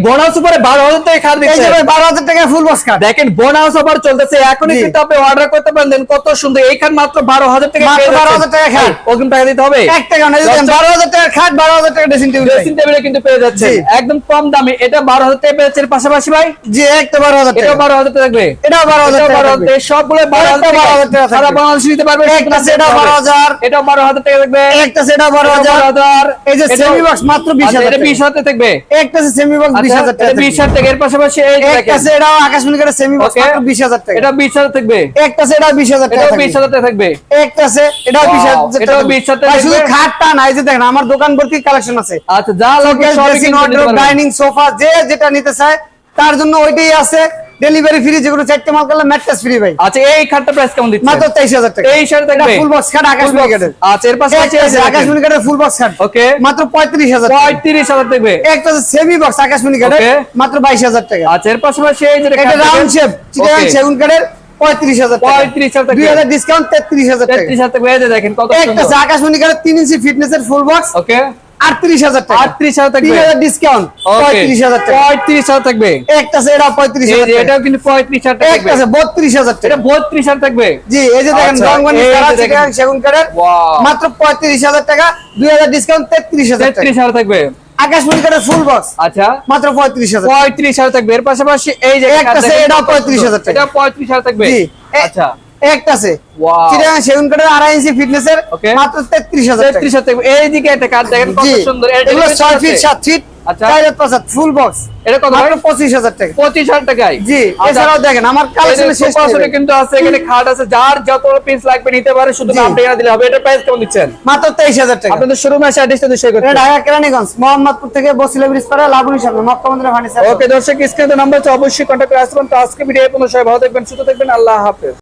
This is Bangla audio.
বোনাস উপরে 12,000 টাকা খাট দিচ্ছে। এই যে ভাই 12,000 টাকা ফুল বক্স খাট। দেখেন বোনাস অফার চলতেছে, এখনই কিন্তু আপনি অর্ডার করতে পারেন। দেন কত সুন্দর এই খাট মাত্র 12,000 টাকা, মাত্র 12,000 টাকা খাট। অগ্রিম টাকা দিতে হবে 1 টাকা না, যদি 12,000 টাকা খাট 12,000 টাকা ড্রেসিং টেবিল। ড্রেসিং টেবিলে কিন্তু পেয়ে যাচ্ছে একদম কম দামে। এটা 12,000 টাকা পেয়েছে, পাশাপাশি ভাই জি একটা 12,000 টাকা, এটাও 12,000 টাকা থাকবে, এটাও 12,000 টাকা থাকবে। সবগুলো 12,000 টাকা সারা বাংলাদেশ নিতে পারবে। একটা সেটা 12,000, এটাও 12,000 টাকা থাকবে, একটা সেটা 12,000। এই যে সেমি বক্স মাত্র 20,000 এটা টাকা, 20,000 টাকা থাকবে। একটা সেমি বক্স 20,000 টাকা, 20,000 টাকা। এর পাশাপাশি এই একটা সেটা আকাশমণি কাঠের সেমি বক্স মাত্র 20,000 টাকা, এটা 20,000 থাকবে। একটা সেটা 20,000 টাকা, এটাও 20,000 টাকা থাকবে। একটা সে এটাও 20,000 এটাও টাকা, 20,000 টাকা শুধু থাকবে। খাটটা না, এই যে দেখেন আমার দোকান ভর্তি কালেকশন আছে। আচ্ছা যা লাগবে সব ড্রেসিং ওয়ার্ডরোব, ডাইনিং, সোফা, যে যেটা নিতে চায় তার জন্য ওইটাই আছে। ডেলিভারি ফ্রি, যেগুলো 4টা মাল করলে ম্যাট্রেস ফ্রি ভাই। আচ্ছা এই খাটটা প্রাইস কেমন দিচ্ছেন? মাত্র 23,000 টাকা। 23,000 টাকা ফুল বক্স খাট আকাশমণি কাঠের। আচ্ছা এর পাশাপাশি আকাশমণি কাঠের ফুল বক্স খাট ওকে মাত্র 35,000 টাকা। 35,000 থাকবে। একটা সেমি বক্স আকাশমণি কাঠের Okay. মাত্র 22,000 টাকা। আচ্ছা এর পাশাপাশি এই যে এটা রাউন্ড শেপ চিটাগাং Okay. সেগুন কাঠের 35,000 টাকা। 35,000 টাকা। 2,000 ডিসকাউন্ট 33,000 টাকা। 33,000 টাকা। এই যে দেখেন কত একটা সুন্দর। আকাশমণি কাঠের 3 ইঞ্চি ফিটনেসের ফুল বক্স ওকে 38,000 টাকা। 38,000 থাকবে। 3,000 ডিসকাউন্ট 35,000 টাকা। 35,000 থাকবে। একটা এটা এই 35,000 যে টাকা। এটাও কিন্তু 35,000 টাকা একটা থাকবে। 32,000 টাকা। এটা 32,000 থাকবে। জি এই যে দেখেন আচ্ছা, রংবানি এই যে সারা দেখেন। চিটাগাং সেগুন কাঠের Wow. মাত্র 35,000 টাকা। 2,000 ডিসকাউন্ট 33,000 টাকা। 33,000 থাকবে। আকাশমণি কাঠের ফুল বক্স আচ্ছা মাত্র 35,000 টাকা। 35,000 থাকবে। এর পাশাপাশি এই যে একটা আছে, এটাও 35,000 টাকা। এটা 35,000 থাকবে। জি আচ্ছা একটা আছে Wow. চিটাগাং সেগুন কাঠের 2.5 ইঞ্চি ফিটনেসের Okay. মাত্র 33,000 টাকা। 33,000 থাকবে। এইদিকে একটা কাঠ দেখেন কত জি সুন্দর। এগুলো 6 ফিট 7 ফিট আচ্ছা 4 ফুল বক্স এটা কত মাত্র ভাই? 25,000 টাকা। 25,000 টাকায়। জি এছাড়াও দেখেন আমার কালেকশনে শেষ নেই। কিন্তু আছে এখানে খাট আছে, যার যত পিস লাগবে নিতে পারে, শুধু জি। নাম ঠিকানা দিলে হবে। এটা প্রাইস কেমন দিচ্ছেন? মাত্র 23,000 টাকা। আপনাদের শোরুমে এসে অ্যাড্রেসটা শেয়ার এটা করতে। ঢাকা কেরানীগঞ্জ মোহাম্মদপুর থেকে বসিলা ব্রিজ পাড়া লাবণী সামনে মক্কা মন্দিরের ফার্নিচার। ওকে দর্শক, স্ক্রিনে নাম্বার আছে, অবশ্যই কন্টাক্ট করে আসবেন। তো আজকে ভিডিও পর্যন্ত সবাই ভালো থাকবেন, সুস্থ থাকবেন। আল্লাহ হাফেজ।